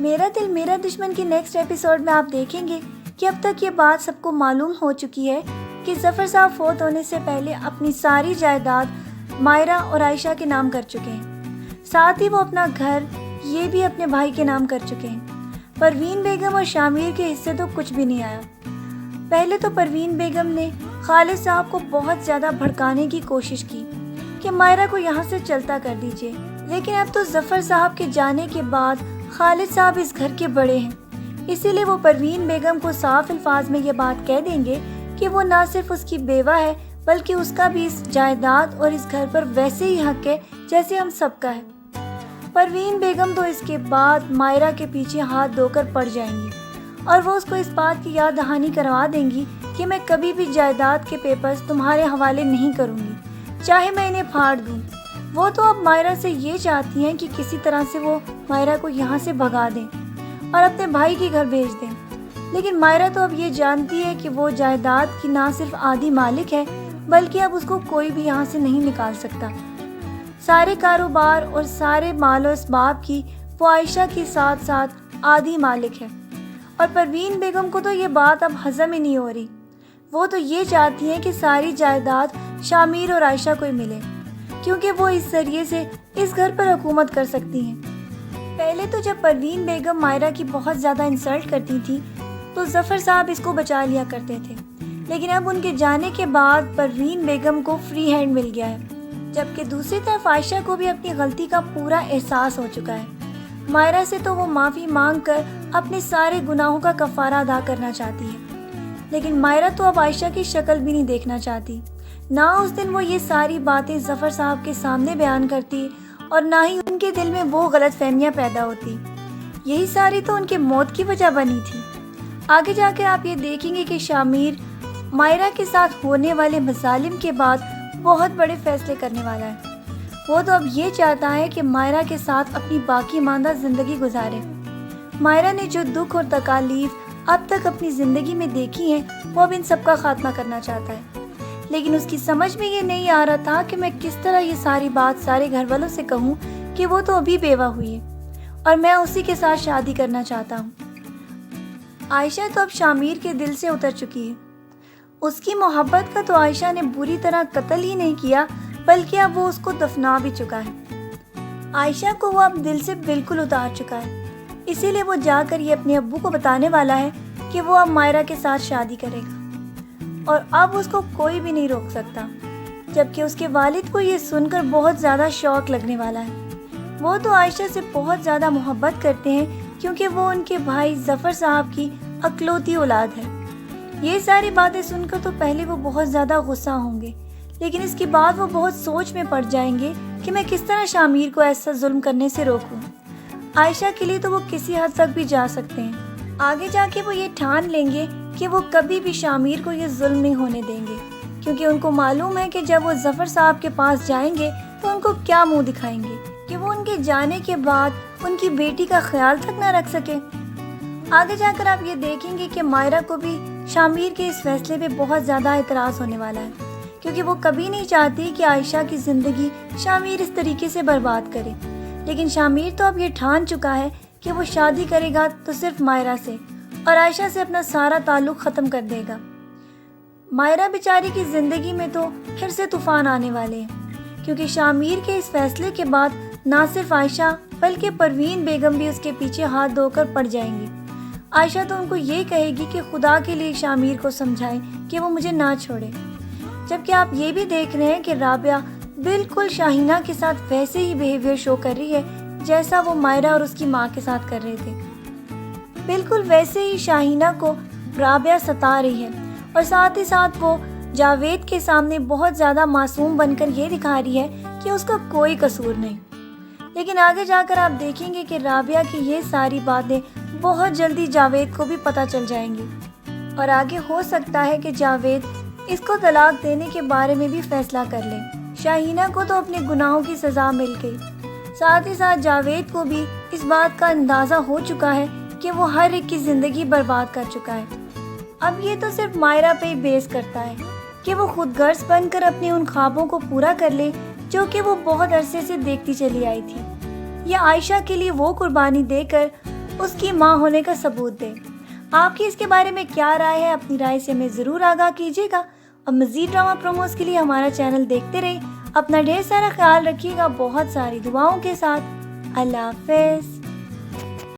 میرا دل میرا دشمن کی نیکسٹ ایپیسوڈ میں آپ دیکھیں گے کہ اب تک یہ بات سب کو معلوم ہو چکی ہے کہ ظفر صاحب فوت ہونے سے پہلے اپنی ساری جائیداد مائرہ اور عائشہ کے نام کر چکے ہیں، ساتھ ہی وہ اپنا گھر یہ بھی اپنے بھائی کے نام کر چکے ہیں۔ پروین بیگم اور شامیر کے حصے تو کچھ بھی نہیں آیا۔ پہلے تو پروین بیگم نے خالد صاحب کو بہت زیادہ بھڑکانے کی کوشش کی کہ مائرہ کو یہاں سے چلتا کر دیجیے، لیکن اب تو ظفر صاحب کے جانے کے بعد خالد صاحب اس گھر کے بڑے ہیں، اسی لیے وہ پروین بیگم کو صاف الفاظ میں یہ بات کہہ دیں گے کہ وہ نہ صرف اس کی بیوہ ہے بلکہ اس کا بھی اس جائیداد اور اس گھر پر ویسے ہی حق ہے جیسے ہم سب کا ہے۔ پروین بیگم تو اس کے بعد مائرہ کے پیچھے ہاتھ دھو کر پڑ جائیں گی اور وہ اس کو اس بات کی یاد دہانی کروا دیں گی کہ میں کبھی بھی جائیداد کے پیپرز تمہارے حوالے نہیں کروں گی، چاہے میں انہیں پھاڑ دوں۔ وہ تو اب مائرہ سے یہ چاہتی ہیں کہ کسی طرح سے وہ مائرہ کو یہاں سے بھگا دیں اور اپنے بھائی کے گھر بھیج دیں، لیکن مائرہ تو اب یہ جانتی ہے کہ وہ جائیداد کی نہ صرف آدھی مالک ہے بلکہ اب اس کو کوئی بھی یہاں سے نہیں نکال سکتا۔ سارے کاروبار اور سارے مال و اسباب کی وہ عائشہ کے ساتھ ساتھ آدھی مالک ہے، اور پروین بیگم کو تو یہ بات اب ہضم ہی نہیں ہو رہی۔ وہ تو یہ چاہتی ہیں کہ ساری جائیداد شامیر اور عائشہ کو ہی ملے، کیونکہ وہ اس ذریعے سے اس گھر پر حکومت کر سکتی ہیں۔ پہلے تو جب پروین بیگم مائرہ کی بہت زیادہ انسلٹ کرتی تھی تو ظفر صاحب اس کو بچا لیا کرتے تھے، لیکن اب ان کے جانے کے بعد پروین بیگم کو فری ہینڈ مل گیا ہے، جبکہ دوسری طرف عائشہ کو بھی اپنی غلطی کا پورا احساس ہو چکا ہے۔ مائرہ سے تو وہ معافی مانگ کر اپنے سارے گناہوں کا کفارہ ادا کرنا چاہتی ہے، لیکن مائرہ تو اب عائشہ کی شکل بھی نہیں دیکھنا چاہتی۔ نہ اس دن وہ یہ ساری باتیں ظفر صاحب کے سامنے بیان کرتی اور نہ ہی ان کے دل میں وہ غلط فہمیاں پیدا ہوتی۔ یہی ساری تو ان کے موت کی وجہ بنی تھی۔ آگے جا کر آپ یہ دیکھیں گے کہ شامیر مائرہ کے ساتھ ہونے والے مظالم کے بعد بہت بڑے فیصلے کرنے والا ہے۔ وہ تو اب یہ چاہتا ہے کہ مائرہ کے ساتھ اپنی باقی ماندہ زندگی گزارے۔ مائرہ نے جو دکھ اور تکالیف اب تک اپنی زندگی میں دیکھی ہیں وہ اب ان سب کا خاتمہ کرنا چاہتا ہے، لیکن اس کی سمجھ میں یہ نہیں آ رہا تھا کہ میں کس طرح یہ ساری بات سارے گھر والوں سے کہوں کہ وہ تو ابھی بیوہ ہوئی ہے اور میں اسی کے ساتھ شادی کرنا چاہتا ہوں۔ عائشہ تو اب شامیر کے دل سے اتر چکی ہے۔ اس کی محبت کا تو عائشہ نے بری طرح قتل ہی نہیں کیا بلکہ اب وہ اس کو دفنا بھی چکا ہے۔ عائشہ کو وہ اب دل سے بالکل اتار چکا ہے، اسی لیے وہ جا کر یہ اپنے ابو کو بتانے والا ہے کہ وہ اب مائرہ کے ساتھ شادی کرے گا اور اب اس کو کوئی بھی نہیں روک سکتا، جبکہ اس کے والد کو یہ سن کر بہت زیادہ شوق لگنے والا ہے۔ وہ تو عائشہ سے بہت زیادہ محبت کرتے ہیں کیونکہ وہ ان کے بھائی ظفر صاحب کی اکلوتی اولاد ہے۔ یہ ساری باتیں سن کر تو پہلے وہ بہت زیادہ غصہ ہوں گے، لیکن اس کے بعد وہ بہت سوچ میں پڑ جائیں گے کہ میں کس طرح شامیر کو ایسا ظلم کرنے سے روکوں۔ عائشہ کے لیے تو وہ کسی حد تک بھی جا سکتے ہیں۔ آگے جا کے وہ یہ ٹھان لیں گے کہ وہ کبھی بھی شامیر کو یہ ظلم نہیں ہونے دیں گے، کیونکہ ان کو معلوم ہے کہ جب وہ ظفر صاحب کے پاس جائیں گے تو ان کو کیا منہ دکھائیں گے کہ وہ ان کے جانے کے بعد ان کی بیٹی کا خیال تک نہ رکھ سکے۔ آگے جا کر آپ یہ دیکھیں گے کہ مائرہ کو بھی شامیر کے اس فیصلے پہ بہت زیادہ اعتراض ہونے والا ہے، کیونکہ وہ کبھی نہیں چاہتی کہ عائشہ کی زندگی شامیر اس طریقے سے برباد کرے، لیکن شامیر تو اب یہ ٹھان چکا ہے کہ وہ شادی کرے گا تو صرف مائرہ سے اور عائشہ سے اپنا سارا تعلق ختم کر دے گا۔ مائرہ بیچاری کی زندگی میں تو پھر سے طوفان آنے والے ہیں، کیونکہ شامیر کے اس فیصلے کے بعد نہ صرف عائشہ بلکہ پروین بیگم بھی اس کے پیچھے ہاتھ دھو کر پڑ جائیں گی۔ عائشہ تو ان کو یہ کہے گی کہ خدا کے لیے شامیر کو سمجھائیں کہ وہ مجھے نہ چھوڑے، جبکہ آپ یہ بھی دیکھ رہے ہیں کہ رابعہ بالکل شاہینہ کے ساتھ ویسے ہی بیہیویئر شو کر رہی ہے جیسا وہ مائرہ اور اس کی ماں کے ساتھ کر رہے تھے۔ بالکل ویسے ہی شاہینہ کو رابعہ ستا رہی ہے اور ساتھ ہی ساتھ وہ جاوید کے سامنے بہت زیادہ معصوم بن کر یہ دکھا رہی ہے کہ اس کا کوئی قصور نہیں، لیکن آگے جا کر آپ دیکھیں گے کہ رابعہ کی یہ ساری باتیں بہت جلدی جاوید کو بھی پتہ چل جائیں گی اور آگے ہو سکتا ہے کہ جاوید اس کو طلاق دینے کے بارے میں بھی فیصلہ کر لے۔ شاہینہ کو تو اپنے گناہوں کی سزا مل گئی، ساتھ ہی ساتھ جاوید کو بھی اس بات کا اندازہ ہو چکا ہے کہ وہ ہر ایک کی زندگی برباد کر چکا ہے۔ اب یہ تو صرف مائرہ پہ ہی بیس کرتا ہے کہ وہ خود غرض بن کر اپنے ان خوابوں کو پورا کر لے جو کہ وہ بہت عرصے سے دیکھتی چلی آئی تھی، یا عائشہ کے لیے وہ قربانی دے کر اس کی ماں ہونے کا ثبوت دے۔ آپ کی اس کے بارے میں کیا رائے ہے؟ اپنی رائے سے ہمیں ضرور آگاہ کیجیے گا، اور مزید ڈرامہ پروموز کے لیے ہمارا چینل دیکھتے رہیں۔ اپنا ڈھیر سارا خیال رکھیے گا، بہت ساری دعاؤں کے ساتھ۔ اللہ حافظ۔